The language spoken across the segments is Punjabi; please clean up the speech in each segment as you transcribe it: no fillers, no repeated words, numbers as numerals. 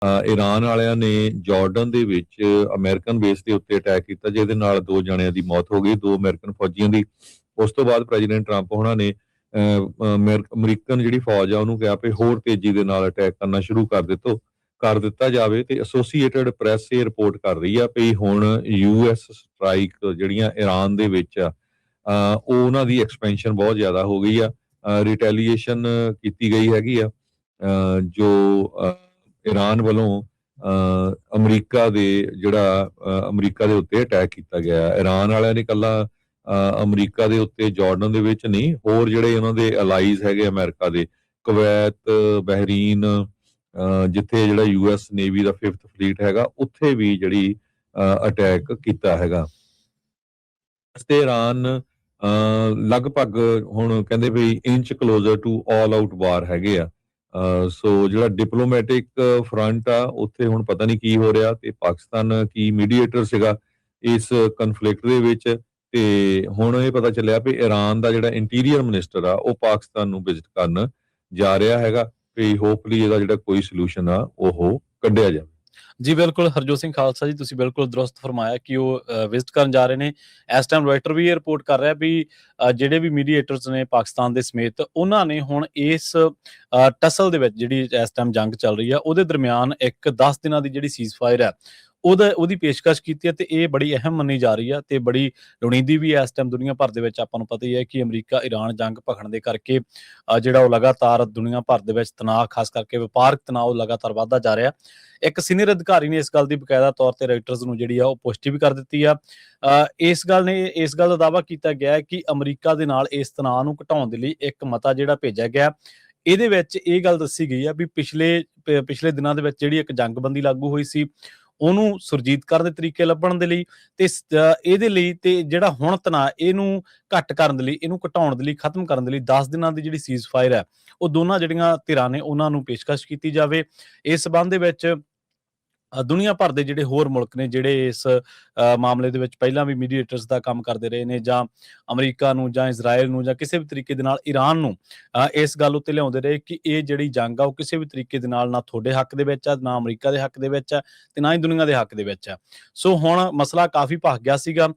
ईरान वालियां ने Jordan they which American base के उत्ते अटैक किया, जिहदे नाल 2 जणियां दी मौत हो गई, 2 अमेरिकन फौजियां दी। उस तो बाद प्रेजिडेंट ट्रंप होना ने अमरीकन जिहड़ी फौज आ ਉਹਨੂੰ ਕਿਹਾ ਵੀ ਹੋਰ ਤੇਜ਼ੀ ਦੇ ਨਾਲ ਅਟੈਕ ਕਰਨਾ ਸ਼ੁਰੂ ਕਰ ਦਿੱਤਾ ਜਾਵੇ। ਤੇ ਐਸੋਸੀਏਟਡ ਪ੍ਰੈਸ ਇਹ ਰਿਪੋਰਟ ਕਰ ਰਹੀ ਆ ਵੀ ਹੁਣ ਯੂਐਸ ਸਟ੍ਰਾਈਕ ਜਿਹੜੀਆਂ ਈਰਾਨ ਦੇ ਵਿੱਚ ਆ ਉਹ ਉਹਨਾਂ ਦੀ ਐਕਸਪੈਂਸ਼ਨ ਬਹੁਤ ਜ਼ਿਆਦਾ ਹੋ ਗਈ ਆ। ਰਿਟੈਲੀਏਸ਼ਨ ਕੀਤੀ ਗਈ ਹੈਗੀ ਆ ਜੋ ਈਰਾਨ ਵੱਲੋਂ ਅਮਰੀਕਾ ਦੇ ਜਿਹੜਾ ਅਮਰੀਕਾ ਦੇ ਉੱਤੇ ਅਟੈਕ ਕੀਤਾ ਗਿਆ। ਈਰਾਨ ਵਾਲਿਆਂ ਨੇ ਇਕੱਲਾ ਅਮਰੀਕਾ ਦੇ ਉੱਤੇ ਜਾਰਡਨ ਦੇ ਵਿੱਚ ਨਹੀਂ, ਹੋਰ ਜਿਹੜੇ ਉਹਨਾਂ ਦੇ ਅਲਾਈਜ਼ ਹੈਗੇ ਅਮਰੀਕਾ ਦੇ, ਕੁਵੈਤ, ਬਹਿਰੀਨ, ਜਿੱਥੇ ਜਿਹੜਾ ਯੂਐਸ ਨੇਵੀ ਦਾ 5th ਫਲੀਟ ਹੈਗਾ ਉੱਥੇ ਵੀ ਜਿਹੜੀ ਅਟੈਕ ਕੀਤਾ ਹੈਗਾ। ਤੇ ਈਰਾਨ ਲਗਭਗ ਹੁਣ ਕਹਿੰਦੇ ਵੀ inch closer to all out war ਹੈਗੇ ਆ। ਸੋ ਜਿਹੜਾ ਡਿਪਲੋਮੈਟਿਕ ਫਰੰਟ ਆ ਉੱਥੇ ਹੁਣ ਪਤਾ ਨਹੀਂ ਕੀ ਹੋ ਰਿਹਾ, ਤੇ ਪਾਕਿਸਤਾਨ ਕੀ ਮੀਡੀਏਟਰ ਸੀਗਾ ਇਸ ਕਨਫਲਿਕਟ ਦੇ ਵਿੱਚ। ਤੇ ਹੁਣ ਇਹ ਪਤਾ ਚੱਲਿਆ ਵੀ ਈਰਾਨ ਦਾ ਜਿਹੜਾ ਇੰਟੀਰੀਅਰ ਮਿਨਿਸਟਰ ਆ ਉਹ ਪਾਕਿਸਤਾਨ ਨੂੰ ਵਿਜ਼ਿਟ ਕਰਨ ਜਾ ਰਿਹਾ ਹੈਗਾ ਵੀ ਹੋਪਫੁਲੀ ਇਹਦਾ ਜਿਹੜਾ ਕੋਈ ਸੋਲੂਸ਼ਨ ਆ ਉਹ ਕੱਢਿਆ ਜਾਵੇ। ਜੀ ਬਿਲਕੁਲ ਹਰਜੋਤ ਸਿੰਘ ਖਾਲਸਾ ਜੀ, ਤੁਸੀਂ ਬਿਲਕੁਲ ਦਰੁਸਤ ਫਰਮਾਇਆ ਕਿ ਉਹ ਵਿਜ਼ਿਟ ਕਰਨ ਜਾ ਰਹੇ ਨੇ। ਇਸ ਟਾਈਮ ਰਾਇਟਰ ਵੀ ਇਹ ਰਿਪੋਰਟ ਕਰ ਰਿਹਾ ਵੀ ਜਿਹੜੇ ਵੀ ਮੀਡੀਏਟਰਸ ਨੇ ਪਾਕਿਸਤਾਨ ਦੇ ਸਮੇਤ, ਉਹਨਾਂ ਨੇ ਹੁਣ ਇਸ ਟਸਲ ਦੇ ਵਿੱਚ ਜਿਹੜੀ ਇਸ ਟਾਈਮ ਜੰਗ ਚੱਲ ਰਹੀ ਆ ਉਹਦੇ ਦਰਮਿਆਨ ਇੱਕ 10 ਦਿਨਾਂ ਦੀ ਜਿਹੜੀ ਸੀਜ਼ਫਾਇਰ ਹੈ ਉਹਦੀ ਪੇਸ਼ਕਸ਼ ਕੀਤੀ ਹੈ। ਤੇ ਇਹ ਬੜੀ ਅਹਿਮ ਮੰਨੀ ਜਾ ਰਹੀ ਆ ਤੇ ਬੜੀ ਲੋੜੀਂਦੀ ਵੀ ਹੈ। ਇਸ ਟਾਈਮ ਦੁਨੀਆ ਭਰ ਦੇ ਵਿੱਚ ਆਪਾਂ ਨੂੰ ਪਤਾ ਹੀ ਹੈ ਕਿ ਅਮਰੀਕਾ ਈਰਾਨ ਜੰਗ ਭਖਣ ਦੇ ਕਰਕੇ ਜਿਹੜਾ ਉਹ ਲਗਾਤਾਰ ਦੁਨੀਆ ਭਰ ਦੇ ਵਿੱਚ ਤਣਾਅ, ਖਾਸ ਕਰਕੇ ਵਪਾਰਕ ਤਣਾਅ, ਉਹ ਲਗਾਤਾਰ ਵੱਧਦਾ ਜਾ ਰਿਹਾ। ਇੱਕ ਸੀਨੀਅਰ ਅਧਿਕਾਰੀ ਨੇ ਇਸ ਗੱਲ ਦੀ ਬਕਾਇਦਾ ਤੌਰ ਤੇ ਰਾਇਟਰਸ ਨੂੰ ਜਿਹੜੀ ਆ ਉਹ ਪੁਸ਼ਟੀ ਵੀ ਕਰ ਦਿੱਤੀ ਆ। ਇਸ ਗੱਲ ਦਾ ਦਾਅਵਾ ਕੀਤਾ ਗਿਆ ਹੈ ਕਿ ਅਮਰੀਕਾ ਦੇ ਨਾਲ ਇਸ ਤਣਾਅ ਨੂੰ ਘਟਾਉਣ ਦੇ ਲਈ ਇੱਕ ਮਤਾ ਜਿਹੜਾ ਭੇਜਿਆ ਗਿਆ, ਇਹਦੇ ਵਿੱਚ ਇਹ ਗੱਲ ਦੱਸੀ ਗਈ ਆ ਵੀ ਪਿਛਲੇ ਦਿਨਾਂ ਦੇ ਵਿੱਚ ਜਿਹੜੀ ਇੱਕ ਜੰਗਬੰਦੀ ਲਾਗੂ ਹੋਈ ਸੀ ਉਹਨੂੰ ਸੁਰਜੀਤ ਕਰਨ ਦੇ ਤਰੀਕੇ ਲੱਭਣ ਦੇ ਲਈ ਤੇ ਇਹਦੇ ਲਈ, ਤੇ ਜਿਹੜਾ ਹੁਣ ਤਣਾਅ ਇਹਨੂੰ ਘੱਟ ਕਰਨ ਦੇ ਲਈ, ਇਹਨੂੰ ਘਟਾਉਣ ਦੇ ਲਈ, ਖਤਮ ਕਰਨ ਦੇ ਲਈ 10 ਦਿਨਾਂ ਦੀ ਜਿਹੜੀ ਸੀਜ਼ਫਾਇਰ ਹੈ ਉਹ ਦੋਨਾਂ ਜਿਹੜੀਆਂ ਧਿਰਾਂ ਨੇ ਉਹਨਾਂ ਨੂੰ ਪੇਸ਼ਕਸ਼ ਕੀਤੀ ਜਾਵੇ। ਇਸ ਸੰਬੰਧ ਦੇ ਵਿੱਚ ਦੁਨੀਆ ਭਰ ਦੇ ਜਿਹੜੇ ਹੋਰ ਮੁਲਕ ਨੇ ਜਿਹੜੇ ਇਸ ਮਾਮਲੇ ਦੇ ਵਿੱਚ ਪਹਿਲਾਂ ਵੀ ਮੀਡੀਏਟਰਸ ਦਾ ਕੰਮ ਕਰਦੇ ਰਹੇ ਨੇ, ਜਾਂ ਅਮਰੀਕਾ ਨੂੰ ਜਾਂ ਇਜ਼ਰਾਈਲ ਨੂੰ ਜਾਂ ਕਿਸੇ ਵੀ ਤਰੀਕੇ ਦੇ ਨਾਲ ਈਰਾਨ ਨੂੰ ਇਸ ਗੱਲ ਉੱਤੇ ਲਿਆਉਂਦੇ ਰਹੇ ਕਿ ਇਹ ਜਿਹੜੀ ਜੰਗ ਆ ਉਹ ਕਿਸੇ ਵੀ ਤਰੀਕੇ ਦੇ ਨਾਲ ਨਾ ਤੁਹਾਡੇ ਹੱਕ ਦੇ ਵਿੱਚ ਆ, ਨਾ ਅਮਰੀਕਾ ਦੇ ਹੱਕ ਦੇ ਵਿੱਚ ਆ, ਤੇ ਨਾ ਹੀ ਦੁਨੀਆ ਦੇ ਹੱਕ ਦੇ ਵਿੱਚ ਆ। ਸੋ ਹੁਣ ਮਸਲਾ ਕਾਫੀ ਭਖ ਗਿਆ ਸੀਗਾ।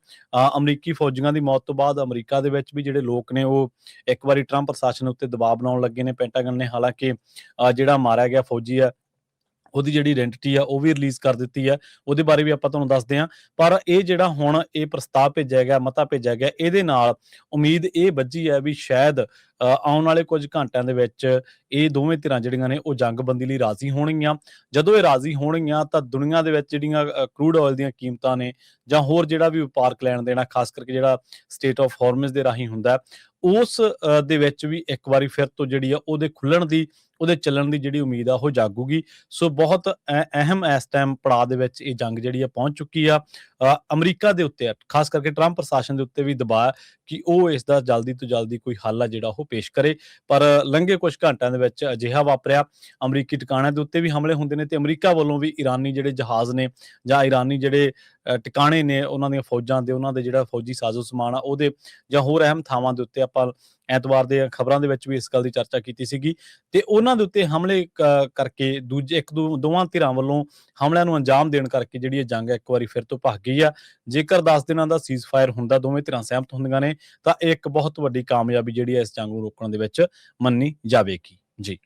ਅਮਰੀਕੀ ਫੌਜੀਆਂ ਦੀ ਮੌਤ ਤੋਂ ਬਾਅਦ ਅਮਰੀਕਾ ਦੇ ਵਿੱਚ ਵੀ ਜਿਹੜੇ ਲੋਕ ਨੇ ਉਹ ਇੱਕ ਵਾਰੀ ਟਰੰਪ ਪ੍ਰਸ਼ਾਸਨ ਉੱਤੇ ਦਬਾਅ ਬਣਾਉਣ ਲੱਗੇ ਨੇ। ਪੈਂਟਾਗਨ ਨੇ ਹਾਲਾਂਕਿ ਜਿਹੜਾ ਮਾਰਿਆ ਗਿਆ ਫੌਜੀ ਆ ਉਹਦੀ ਜਿਹੜੀ ਆਇਡੈਂਟੀਟੀ ਆ ਉਹ ਵੀ ਰਿਲੀਜ਼ ਕਰ ਦਿੱਤੀ ਹੈ, ਉਹਦੇ ਬਾਰੇ ਵੀ ਆਪਾਂ ਤੁਹਾਨੂੰ ਦੱਸਦੇ ਹਾਂ। ਪਰ ਇਹ ਜਿਹੜਾ ਹੁਣ ਇਹ ਪ੍ਰਸਤਾਵ ਭੇਜਿਆ ਗਿਆ, ਮਤਾ ਭੇਜਿਆ ਗਿਆ, ਇਹਦੇ ਨਾਲ ਉਮੀਦ ਇਹ ਬੱਝੀ ਹੈ ਵੀ ਸ਼ਾਇਦ ਆਉਣ ਵਾਲੇ ਕੁਝ ਘੰਟਿਆਂ ਦੇ ਵਿੱਚ ਇਹ ਦੋਵੇਂ ਧਿਰਾਂ ਜਿਹੜੀਆਂ ਨੇ ਉਹ ਜੰਗਬੰਦੀ ਲਈ ਰਾਜ਼ੀ ਹੋਣਗੀਆਂ। ਜਦੋਂ ਇਹ ਰਾਜ਼ੀ ਹੋਣਗੀਆਂ ਤਾਂ ਦੁਨੀਆ ਦੇ ਵਿੱਚ ਜਿਹੜੀਆਂ ਕਰੂਡ ਆਇਲ ਦੀਆਂ ਕੀਮਤਾਂ ਨੇ ਜਾਂ ਹੋਰ ਜਿਹੜਾ ਵੀ ਵਪਾਰਕ ਲੈਣ ਦੇਣਾ, ਖਾਸ ਕਰਕੇ ਜਿਹੜਾ ਸਟੇਟ ਆਫ ਹਾਰਮਜ਼ ਦੇ ਰਾਹੀਂ ਹੁੰਦਾ, ਉਸ ਦੇ ਵਿੱਚ ਵੀ ਇੱਕ ਵਾਰੀ ਫਿਰ ਤੋਂ ਜਿਹੜੀ ਆ ਉਹਦੇ ਖੁੱਲਣ ਦੀ, ਉਹਦੇ ਚੱਲਣ ਦੀ ਜਿਹੜੀ ਉਮੀਦ ਆ ਉਹ ਜਾਗੂਗੀ। ਸੋ ਬਹੁਤ ਅਹਿਮ ਇਸ ਟਾਈਮ ਪੜਾਅ ਦੇ ਵਿੱਚ ਇਹ ਜੰਗ ਜਿਹੜੀ ਆ ਪਹੁੰਚ ਚੁੱਕੀ ਆ। ਅਮਰੀਕਾ ਦੇ ਉੱਤੇ ਖਾਸ ਕਰਕੇ ਟਰੰਪ ਪ੍ਰਸ਼ਾਸਨ ਦੇ ਉੱਤੇ ਵੀ ਦਬਾਅ ਕਿ ਉਹ ਇਸ ਦਾ ਜਲਦੀ ਤੋਂ ਜਲਦੀ ਕੋਈ ਹੱਲ ਆ ਜਿਹੜਾ ਉਹ ਪੇਸ਼ ਕਰੇ। ਪਰ ਲੰਘੇ ਕੁਝ ਘੰਟਿਆਂ ਦੇ ਵਿੱਚ ਅਜਿਹਾ ਵਾਪਰਿਆ, ਅਮਰੀਕੀ ਟਿਕਾਣਿਆਂ ਦੇ ਉੱਤੇ ਵੀ ਹਮਲੇ ਹੁੰਦੇ ਨੇ ਤੇ ਅਮਰੀਕਾ ਵੱਲੋਂ ਵੀ ਈਰਾਨੀ ਜਿਹੜੇ ਜਹਾਜ਼ ਨੇ ਜਾਂ ਈਰਾਨੀ ਜਿਹੜੇ ਟਿਕਾਣੇ ਨੇ ਉਹਨਾਂ ਦੀਆਂ ਫੌਜਾਂ ਦੇ, ਉਹਨਾਂ ਦੇ ਜਿਹੜਾ ਫੌਜੀ ਸਾਜ਼ੋ ਸਮਾਨ ਆ ਉਹਦੇ, ਜਾਂ ਹੋਰ ਅਹਿਮ ਥਾਵਾਂ ਦੇ ਉੱਤੇ ਆਪਾਂ ਐਤਵਾਰ ਦੇ ਖਬਰਾਂ ਦੇ ਵਿੱਚ ਵੀ ਇਸ ਗੱਲ ਦੀ ਚਰਚਾ ਕੀਤੀ ਸੀਗੀ। ਤੇ ਉਹਨਾਂ ਦੇ ਉੱਤੇ ਹਮਲੇ ਕਰਕੇ ਦੋਵਾਂ ਧਿਰਾਂ ਵੱਲੋਂ ਹਮਲਿਆਂ ਨੂੰ ਅੰਜਾਮ ਦੇਣ ਕਰਕੇ ਜਿਹੜੀ ਇਹ ਜੰਗ ਇੱਕ ਵਾਰੀ ਫਿਰ ਤੋਂ ਭਖ ਗਈ ਆ। ਜੇਕਰ 10 ਦਿਨਾਂ ਦਾ ਸੀਜ਼ਫਾਇਰ ਹੁੰਦਾ, ਦੋਵੇਂ ਧਿਰਾਂ ਸਹਿਮਤ ਹੁੰਦੀਆਂ ਨੇ, ਤਾਂ ਇਹ ਇੱਕ ਬਹੁਤ ਵੱਡੀ ਕਾਮਯਾਬੀ ਜਿਹੜੀ ਹੈ ਇਸ ਜੰਗ ਨੂੰ ਰੋਕਣ ਦੇ ਵਿੱਚ ਮੰਨੀ ਜਾਵੇਗੀ। ਜੀ।